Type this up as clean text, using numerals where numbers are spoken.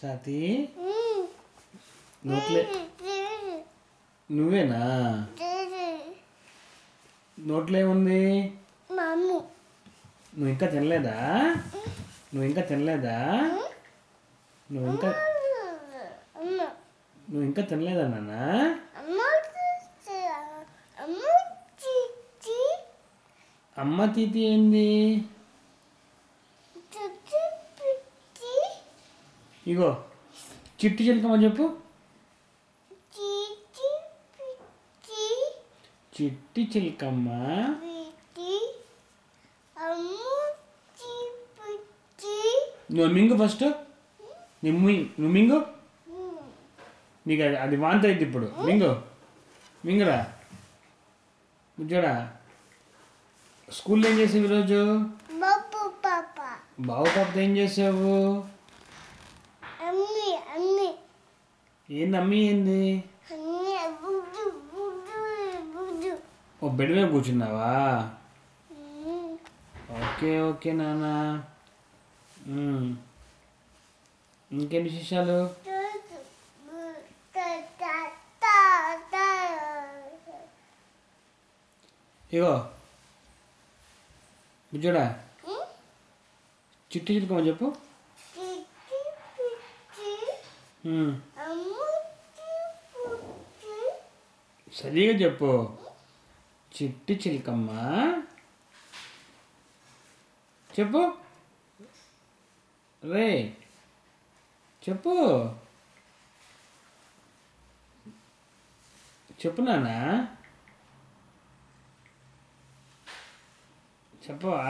స్వాతి నోట్లే నువ్వేనా నోట్లో ఏముంది? నువ్వు ఇంకా తినలేదా? నువ్వు ఇంకా తినలేదా? నువ్వు ఇంకా తినలేదా నాన్న? అమ్మ తీతి ఏంది? ఇగో చిట్టి చిలకమ్మ చెప్పు. చిట్టి చిలకమ్మ నువ్వు మింగు ఫస్ట్. నువ్వు మింగు. నీకు అది వాంతి అయింది ఇప్పుడు. మింగురా బుజ్జోడా. స్కూల్లో ఏం చేసావు ఈరోజు? బాబు పాపతో ఏం చేసావు? ఏంది అమ్మి ఏంది? ఓ బెడ్ మీద కూర్చున్నావా? ఓకే ఓకే నాన్న. ఇంకేం విశేషాలు? ఇగో బుజ్జోడా చిట్టి చిలకమ్మ చెప్పు. సరిగా చెప్పు. చిట్టి చిలకమ్మ చెప్పు. రే చెప్పు. చెప్పు నాన్న. చెప్పవా?